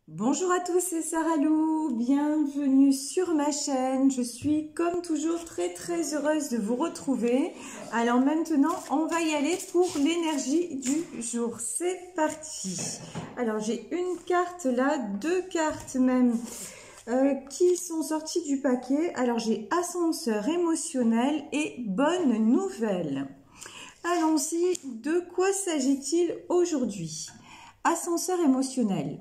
Bonjour à tous, c'est Sarah Lou, bienvenue sur ma chaîne. Je suis comme toujours très heureuse de vous retrouver. Alors maintenant, on va y aller pour l'énergie du jour. C'est parti. Alors j'ai une carte là, deux cartes même qui sont sorties du paquet. Alors j'ai ascenseur émotionnel et bonne nouvelle. Allons-y, de quoi s'agit-il aujourd'hui? Ascenseur émotionnel.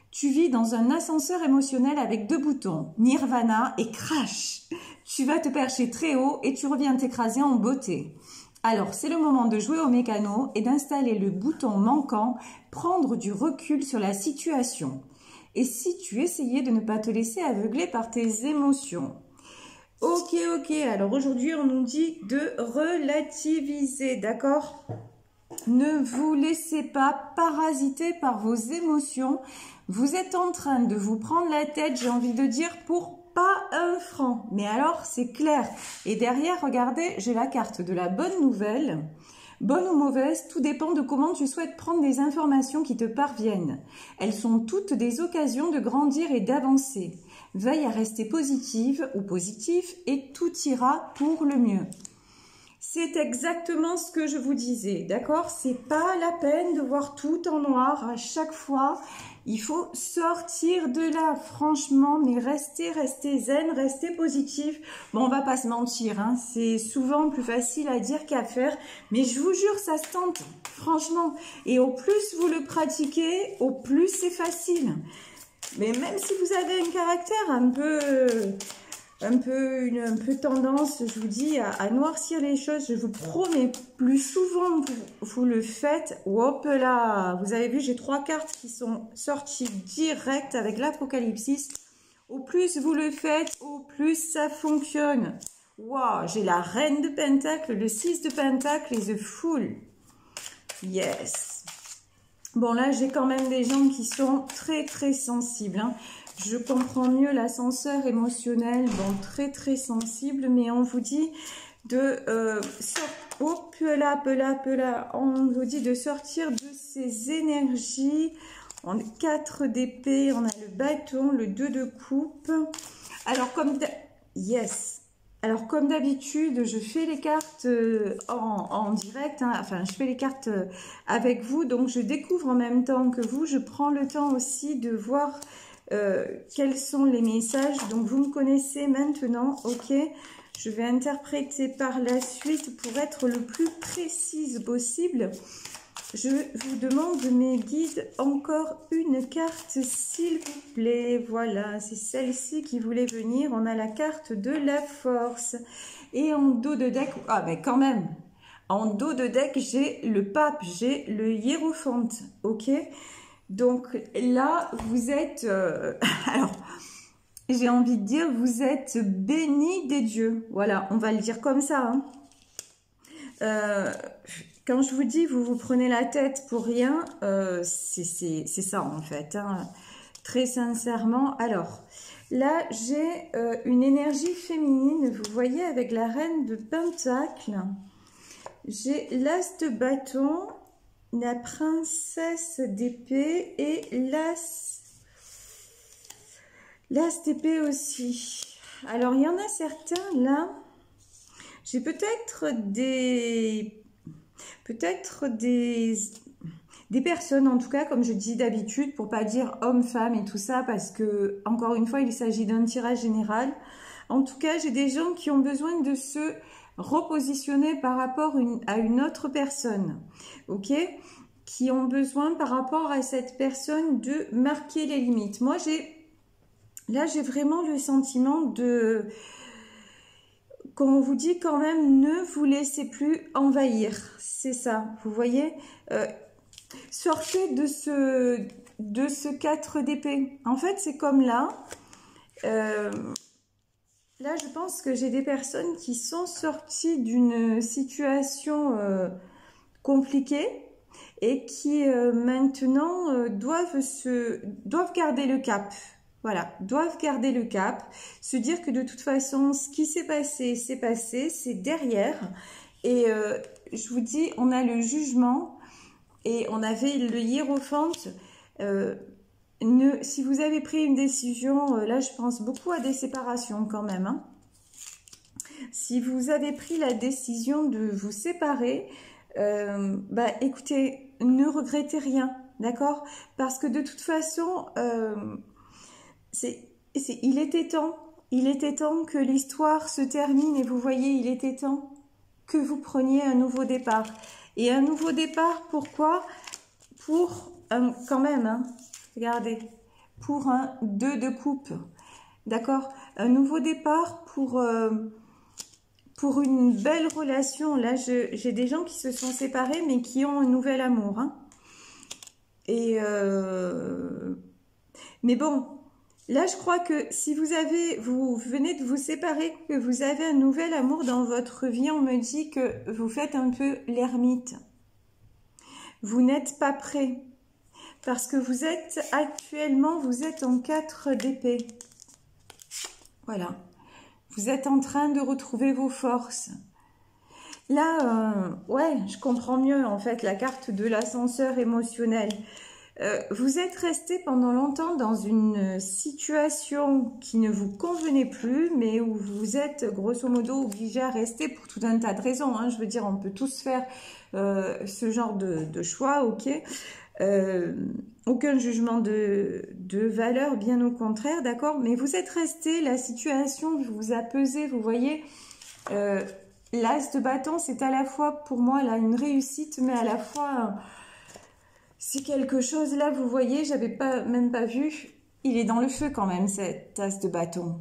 Tu vis dans un ascenseur émotionnel avec deux boutons, Nirvana et Crash. Tu vas te percher très haut et tu reviens t'écraser en beauté. Alors, c'est le moment de jouer au mécano et d'installer le bouton manquant, prendre du recul sur la situation. Et si tu essayais de ne pas te laisser aveugler par tes émotions? Ok, alors aujourd'hui on nous dit de relativiser, d'accord? Ne vous laissez pas parasiter par vos émotions. Vous êtes en train de vous prendre la tête, j'ai envie de dire, pour pas un franc. Mais alors, c'est clair. Et derrière, regardez, j'ai la carte de la bonne nouvelle. Bonne ou mauvaise, tout dépend de comment tu souhaites prendre des informations qui te parviennent. Elles sont toutes des occasions de grandir et d'avancer. Veille à rester positive ou positif et tout ira pour le mieux. C'est exactement ce que je vous disais, d'accord? C'est pas la peine de voir tout en noir à chaque fois. Il faut sortir de là, franchement, mais restez zen, restez positif. Bon, on va pas se mentir, hein, c'est souvent plus facile à dire qu'à faire, mais je vous jure, ça se tente, franchement. Et au plus vous le pratiquez, au plus c'est facile. Mais même si vous avez un caractère un peu tendance, je vous dis, à noircir les choses, je vous promets, plus souvent vous le faites, hop là, vous avez vu, j'ai trois cartes qui sont sorties direct avec l'Apocalypsis. Au plus vous le faites, au plus ça fonctionne. Waouh, j'ai la reine de Pentacle, le 6 de Pentacle et the Fool. Yes. Bon, là, j'ai quand même des gens qui sont très sensibles, hein. Je comprends mieux l'ascenseur émotionnel, bon, très sensible, mais on vous dit de on vous dit de sortir de ces énergies. On a 4 d'épée, on a le bâton, le 2 de coupe. Alors comme d'habitude, je fais les cartes en direct, hein, enfin je fais les cartes avec vous, donc je découvre en même temps que vous, je prends le temps aussi de voir quels sont les messages. Donc vous me connaissez maintenant, ok? Je vais interpréter par la suite pour être le plus précise possible. Je vous demande, mes guides, encore une carte, s'il vous plaît. Voilà, c'est celle-ci qui voulait venir. On a la carte de la force. Et en dos de deck, ah ben quand même, en dos de deck, j'ai le pape, j'ai le hiérophante, ok? Donc là, vous êtes, alors, j'ai envie de dire, vous êtes bénis des dieux. Voilà, on va le dire comme ça, hein. Quand je vous dis, vous vous prenez la tête pour rien, c'est ça en fait, hein, très sincèrement. Alors, là, j'ai une énergie féminine, vous voyez, avec la reine de Pentacle. J'ai l'as de bâton, la princesse d'épée et l'as d'épée aussi. Alors, il y en a certains là, j'ai peut-être des personnes, en tout cas, comme je dis d'habitude, pour pas dire homme, femme et tout ça, parce que, encore une fois, il s'agit d'un tirage général. En tout cas, j'ai des gens qui ont besoin de se repositionner par rapport à une autre personne, ok? Qui ont besoin, par rapport à cette personne, de marquer les limites. Moi, j'ai vraiment le sentiment de... Comme on vous dit quand même, ne vous laissez plus envahir. C'est ça, vous voyez, sortez de ce 4 d'épée. En fait, c'est comme là. Là, je pense que j'ai des personnes qui sont sorties d'une situation compliquée et qui maintenant doivent garder le cap. Voilà, doivent garder le cap, se dire que de toute façon, ce qui s'est passé, c'est derrière. Et je vous dis, on a le jugement et on avait le hiérophante. si vous avez pris une décision, là je pense beaucoup à des séparations quand même, hein. Si vous avez pris la décision de vous séparer, bah écoutez, ne regrettez rien, d'accord? Parce que de toute façon, il était temps. Il était temps que l'histoire se termine et vous voyez, il était temps que vous preniez un nouveau départ. Et un nouveau départ, pourquoi? Pour, quand même, hein, regardez, pour un 2 de coupe, d'accord? Un nouveau départ pour une belle relation. Là, j'ai des gens qui se sont séparés, mais qui ont un nouvel amour, hein. Et mais bon, là, je crois que si vous venez de vous séparer, que vous avez un nouvel amour dans votre vie, on me dit que vous faites un peu l'ermite. Vous n'êtes pas prêt. Parce que vous êtes actuellement, vous êtes en 4 d'épée. Voilà. Vous êtes en train de retrouver vos forces. Là, ouais, je comprends mieux en fait la carte de l'ascenseur émotionnel. Vous êtes resté pendant longtemps dans une situation qui ne vous convenait plus, mais où vous êtes grosso modo obligé à rester pour tout un tas de raisons, hein. Je veux dire, on peut tous faire ce genre de choix, ok. Aucun jugement de valeur, bien au contraire, d'accord. Mais vous êtes resté, la situation vous a pesé, vous voyez. L'as de bâton, c'est à la fois pour moi là une réussite, mais à la fois c'est quelque chose là, vous voyez, j'avais même pas vu. Il est dans le feu quand même, cet as de bâton.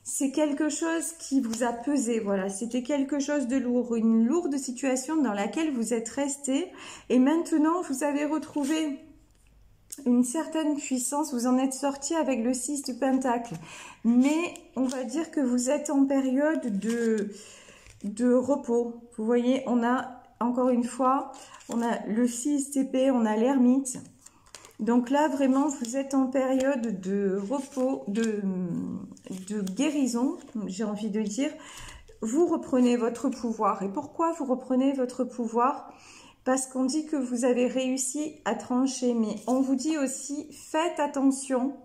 C'est quelque chose qui vous a pesé, voilà. C'était quelque chose de lourd, une lourde situation dans laquelle vous êtes resté. Et maintenant, vous avez retrouvé une certaine puissance. Vous en êtes sorti avec le 6 de Pentacle. Mais on va dire que vous êtes en période de repos. Vous voyez, on a, encore une fois, on a le 6 d'épée, on a l'ermite. Donc là, vraiment, vous êtes en période de repos, de guérison, j'ai envie de dire. Vous reprenez votre pouvoir. Et pourquoi vous reprenez votre pouvoir? Parce qu'on dit que vous avez réussi à trancher. Mais on vous dit aussi, faites attention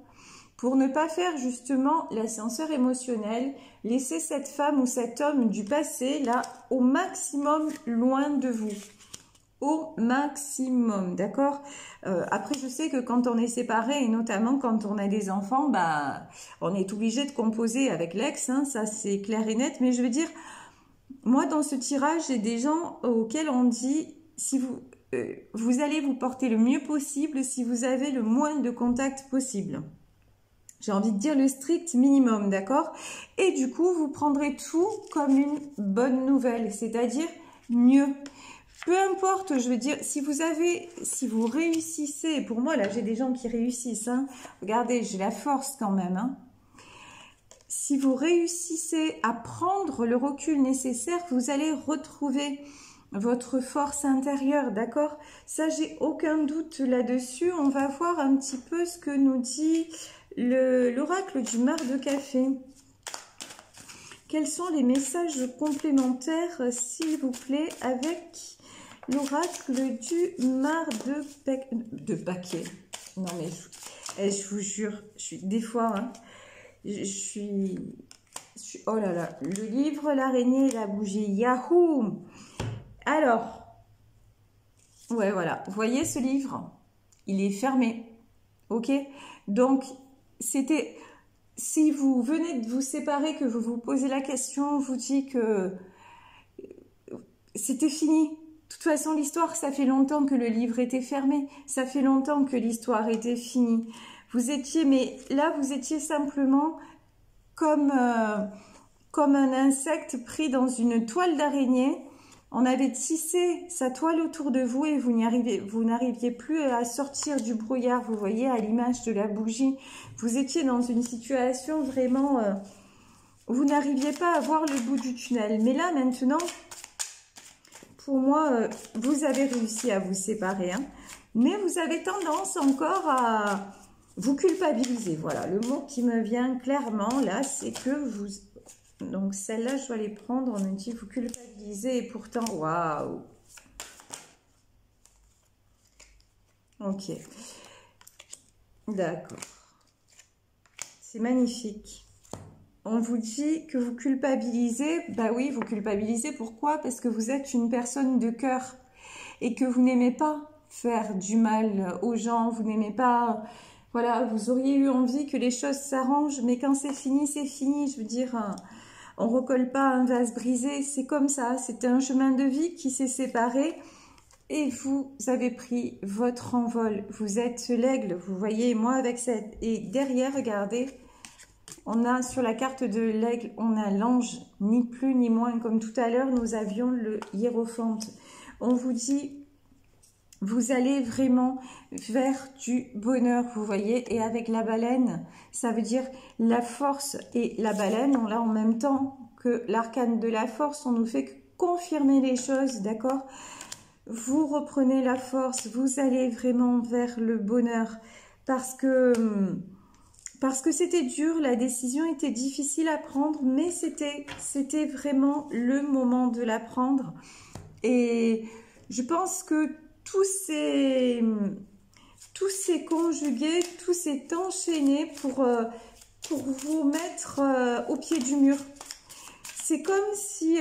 pour ne pas faire justement l'ascenseur émotionnel. Laissez cette femme ou cet homme du passé, là, au maximum loin de vous. Au maximum, d'accord. Après, je sais que quand on est séparé, et notamment quand on a des enfants, bah, on est obligé de composer avec l'ex, hein, ça c'est clair et net. Mais je veux dire, moi dans ce tirage, j'ai des gens auxquels on dit, si vous allez vous porter le mieux possible si vous avez le moins de contacts possible. J'ai envie de dire le strict minimum, d'accord. Et du coup, vous prendrez tout comme une bonne nouvelle, c'est-à-dire mieux. Peu importe, je veux dire, si vous réussissez, et pour moi, là, j'ai des gens qui réussissent, hein. Regardez, j'ai la force quand même, hein. Si vous réussissez à prendre le recul nécessaire, vous allez retrouver votre force intérieure, d'accord? Ça, j'ai aucun doute là-dessus. On va voir un petit peu ce que nous dit l'oracle du mar de café. Quels sont les messages complémentaires, s'il vous plaît, avec l'oracle du mar de paquet. Non mais je vous jure, des fois, hein, je suis... Oh là là, le livre, l'araignée et la bougie. Yahoo! Alors, ouais, voilà. Vous voyez ce livre? Il est fermé. Ok? Donc, c'était... Si vous venez de vous séparer, que vous vous posez la question, on vous dit que c'était fini. De toute façon, l'histoire, ça fait longtemps que le livre était fermé. Ça fait longtemps que l'histoire était finie. Vous étiez, mais là, vous étiez simplement comme un insecte pris dans une toile d'araignée. On avait tissé sa toile autour de vous et vous n'arriviez plus à sortir du brouillard. Vous voyez, à l'image de la bougie, vous étiez dans une situation vraiment... vous n'arriviez pas à voir le bout du tunnel. Mais là, maintenant, pour moi, vous avez réussi à vous séparer. Hein. Mais vous avez tendance encore à vous culpabiliser. Voilà, le mot qui me vient clairement là, c'est que vous... Donc celle-là, je dois les prendre. On me dit vous culpabilisez et pourtant, waouh. Ok. D'accord. C'est magnifique. On vous dit que vous culpabilisez. Bah oui, vous culpabilisez. Pourquoi? Parce que vous êtes une personne de cœur et que vous n'aimez pas faire du mal aux gens. Vous n'aimez pas... Voilà, vous auriez eu envie que les choses s'arrangent, mais quand c'est fini, c'est fini. Je veux dire, on recolle pas un vase brisé. C'est comme ça. C'était un chemin de vie qui s'est séparé. Et vous avez pris votre envol. Vous êtes l'aigle, vous voyez, moi avec cette... Et derrière, regardez, on a sur la carte de l'aigle, on a l'ange, ni plus ni moins. Comme tout à l'heure, nous avions le hiérophante. On vous dit, vous allez vraiment vers du bonheur, vous voyez. Et avec la baleine, ça veut dire la force. Et la baleine, on l'a en même temps que l'arcane de la force. On nous fait que confirmer les choses, d'accord ? Vous reprenez la force, vous allez vraiment vers le bonheur parce que c'était dur, la décision était difficile à prendre, mais c'était vraiment le moment de la prendre. Et je pense que tout s'est conjugué, tout s'est enchaîné pour vous mettre au pied du mur. C'est comme si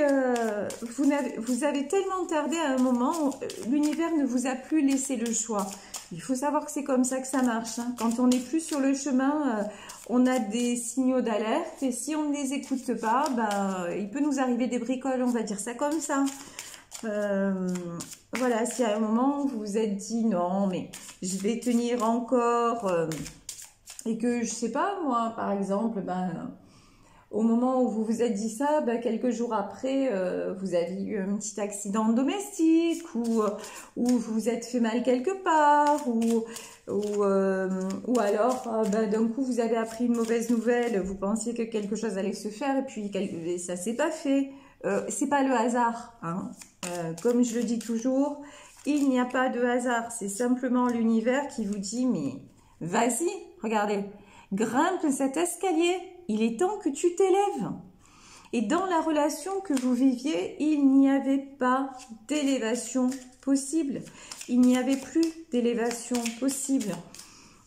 vous avez tellement tardé à un moment, l'univers ne vous a plus laissé le choix. Il faut savoir que c'est comme ça que ça marche. Hein. Quand on n'est plus sur le chemin, on a des signaux d'alerte et si on ne les écoute pas, ben, il peut nous arriver des bricoles, on va dire ça comme ça. Voilà, si à un moment vous vous êtes dit non, mais je vais tenir encore et que je sais pas moi, par exemple, ben... Au moment où vous vous êtes dit ça, ben, quelques jours après, vous avez eu un petit accident domestique ou vous vous êtes fait mal quelque part ou alors ben, d'un coup vous avez appris une mauvaise nouvelle, vous pensiez que quelque chose allait se faire et puis ça s'est pas fait. C'est pas le hasard, hein. Comme je le dis toujours, il n'y a pas de hasard, c'est simplement l'univers qui vous dit mais vas-y, regardez, grimpe cet escalier. Il est temps que tu t'élèves. Et dans la relation que vous viviez, il n'y avait pas d'élévation possible. Il n'y avait plus d'élévation possible.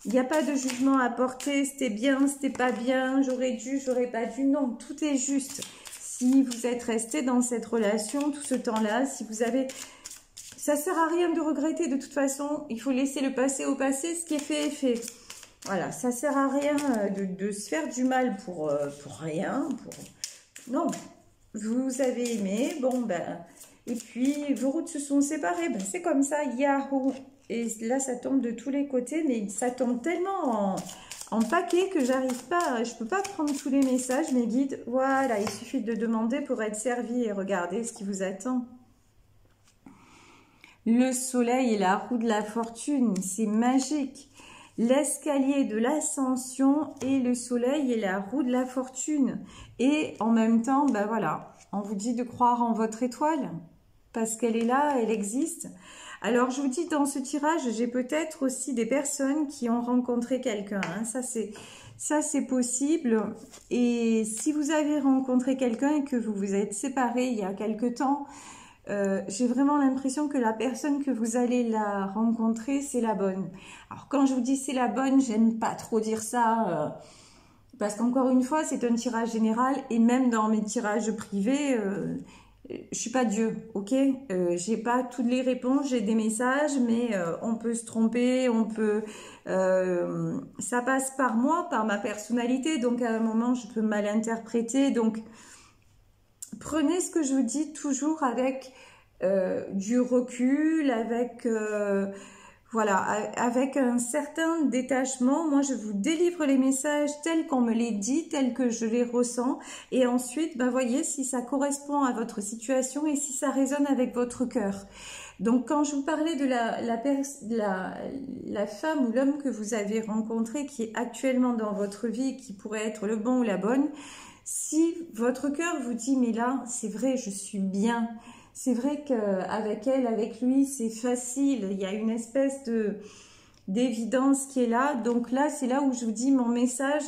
Il n'y a pas de jugement à porter. C'était bien, c'était pas bien. J'aurais dû, j'aurais pas dû. Non, tout est juste. Si vous êtes resté dans cette relation tout ce temps-là, si vous avez... Ça sert à rien de regretter de toute façon. Il faut laisser le passé au passé. Ce qui est fait est fait. Voilà, ça sert à rien de se faire du mal pour rien. Non, vous avez aimé, bon ben, et puis vos routes se sont séparées, ben, c'est comme ça, yahoo. Et là, ça tombe de tous les côtés, mais ça tombe tellement en paquet que j'arrive pas, je peux pas prendre tous les messages, mes guides. Voilà, il suffit de demander pour être servi et regardez ce qui vous attend. Le soleil et la roue de la fortune, c'est magique. L'escalier de l'ascension et le soleil et la roue de la fortune. Et en même temps, ben voilà, on vous dit de croire en votre étoile parce qu'elle est là, elle existe. Alors, je vous dis, dans ce tirage, j'ai peut-être aussi des personnes qui ont rencontré quelqu'un. Hein. Ça, c'est possible. Et si vous avez rencontré quelqu'un et que vous vous êtes séparés il y a quelque temps, j'ai vraiment l'impression que la personne que vous allez la rencontrer, c'est la bonne. Alors, quand je vous dis c'est la bonne, j'aime pas trop dire ça, parce qu'encore une fois, c'est un tirage général, et même dans mes tirages privés, je suis pas Dieu, ok? J'ai pas toutes les réponses, j'ai des messages, mais on peut se tromper, on peut... ça passe par moi, par ma personnalité, donc à un moment, je peux mal interpréter, donc... Prenez ce que je vous dis toujours avec du recul, avec voilà, avec un certain détachement. Moi, je vous délivre les messages tels qu'on me les dit, tels que je les ressens. Et ensuite, ben, voyez si ça correspond à votre situation et si ça résonne avec votre cœur. Donc, quand je vous parlais de la femme ou l'homme que vous avez rencontré, qui est actuellement dans votre vie, qui pourrait être le bon ou la bonne, si votre cœur vous dit, mais là, c'est vrai, je suis bien. C'est vrai qu'avec elle, avec lui, c'est facile. Il y a une espèce d'évidence qui est là. Donc là, c'est là où je vous dis mon message.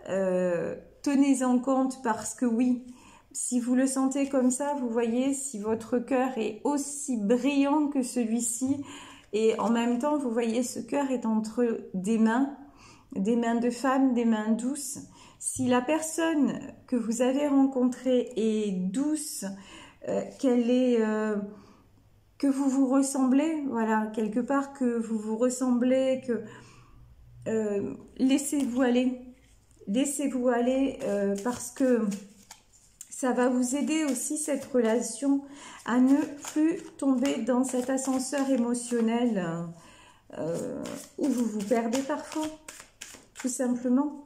Tenez-en compte parce que oui, si vous le sentez comme ça, vous voyez, si votre cœur est aussi brillant que celui-ci, et en même temps, vous voyez, ce cœur est entre des mains. des mains de femme, des mains douces. Si la personne que vous avez rencontrée est douce, qu'elle est... que vous vous ressemblez, voilà, quelque part que vous vous ressemblez, que laissez-vous aller. Laissez-vous aller parce que ça va vous aider aussi, cette relation, à ne plus tomber dans cet ascenseur émotionnel où vous vous perdez parfois, tout simplement.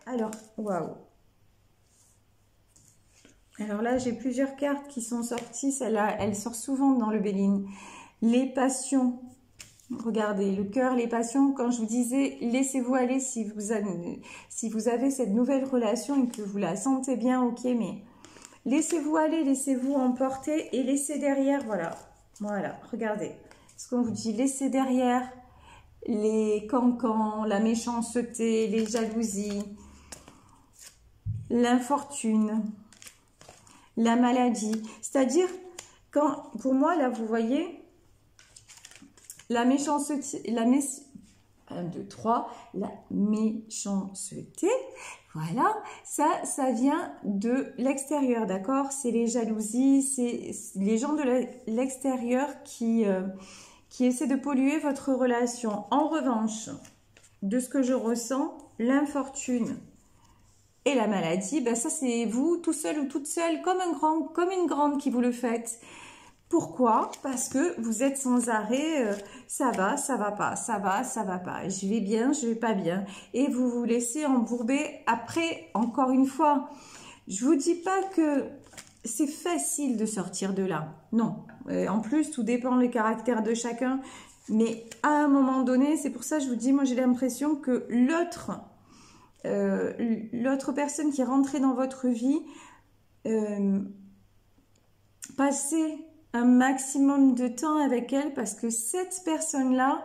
Alors, waouh! Alors là, j'ai plusieurs cartes qui sont sorties. Celle-là, elle sort souvent dans le Béline. Les passions. Regardez, le cœur, les passions. Quand je vous disais, laissez-vous aller si vous avez cette nouvelle relation et que vous la sentez bien, ok, mais laissez-vous aller, laissez-vous emporter et laissez derrière, voilà, regardez. Ce qu'on vous dit, laissez derrière les cancans, la méchanceté, les jalousies, l'infortune, la maladie. C'est-à-dire, pour moi, là, vous voyez, la méchanceté, la méchanceté, voilà, ça vient de l'extérieur, d'accord? C'est les jalousies, c'est les gens de l'extérieur qui essaient de polluer votre relation. En revanche, de ce que je ressens, l'infortune et la maladie, ben ça c'est vous, tout seul ou toute seule, comme une grande qui vous le faites. Pourquoi? Parce que vous êtes sans arrêt, ça va pas, ça va pas, je vais bien, je vais pas bien. Et vous vous laissez embourber. Après, encore une fois, je vous dis pas que c'est facile de sortir de là. Non. En plus, tout dépend des caractères de chacun. Mais à un moment donné, c'est pour ça que je vous dis, moi j'ai l'impression que l'autre personne qui est rentrée dans votre vie, passez un maximum de temps avec elle parce que cette personne-là,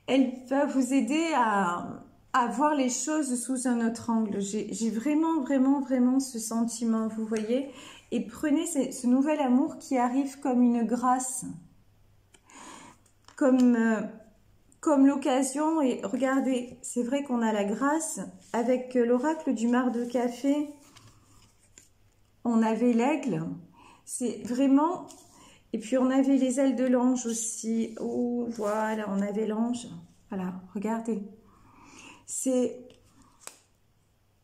elle va vous aider à voir les choses sous un autre angle. J'ai vraiment ce sentiment, vous voyez. Et prenez ce nouvel amour qui arrive comme une grâce, comme l'occasion. Et regardez, c'est vrai qu'on a la grâce. Avec l'oracle du mar de café, on avait l'aigle. C'est vraiment... Et puis, on avait les ailes de l'ange aussi. Oh, voilà, on avait l'ange. Voilà, regardez. C'est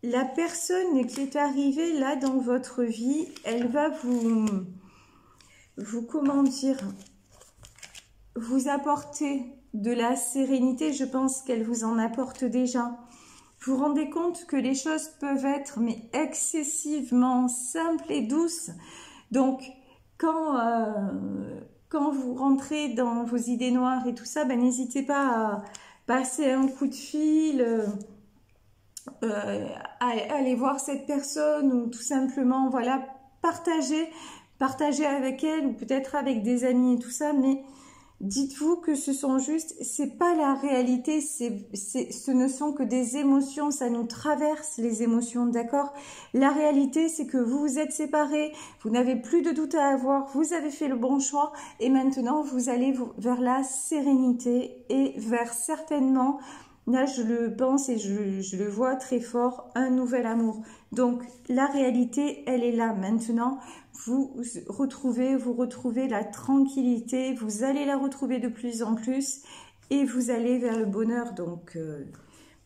la personne qui est arrivée là dans votre vie. Elle va comment dire, vous apporter de la sérénité. Je pense qu'elle vous en apporte déjà. Vous vous rendez compte que les choses peuvent être mais excessivement simples et douces. Donc, quand vous rentrez dans vos idées noires et tout ça, ben, n'hésitez pas à passer un coup de fil, à aller voir cette personne ou tout simplement, voilà, partager avec elle ou peut-être avec des amis et tout ça, mais dites-vous que ce sont juste, c'est pas la réalité, ce ne sont que des émotions, ça nous traverse les émotions, d'accord? La réalité, c'est que vous vous êtes séparés, vous n'avez plus de doute à avoir, vous avez fait le bon choix et maintenant vous allez vers la sérénité et vers certainement, là je le pense et je le vois très fort, un nouvel amour. Donc la réalité, elle est là maintenant. Vous retrouvez la tranquillité, vous allez la retrouver de plus en plus et vous allez vers le bonheur. Donc,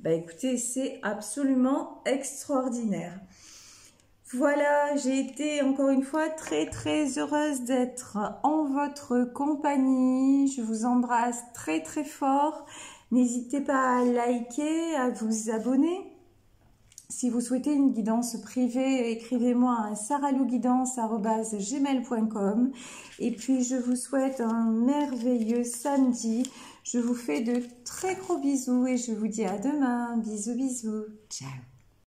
bah écoutez, c'est absolument extraordinaire. Voilà, j'ai été encore une fois très heureuse d'être en votre compagnie. Je vous embrasse très fort. N'hésitez pas à liker, à vous abonner. Si vous souhaitez une guidance privée, écrivez-moi à sarahlouguidance@gmail.com. Et puis, je vous souhaite un merveilleux samedi. Je vous fais de très gros bisous et je vous dis à demain. Bisous. Ciao.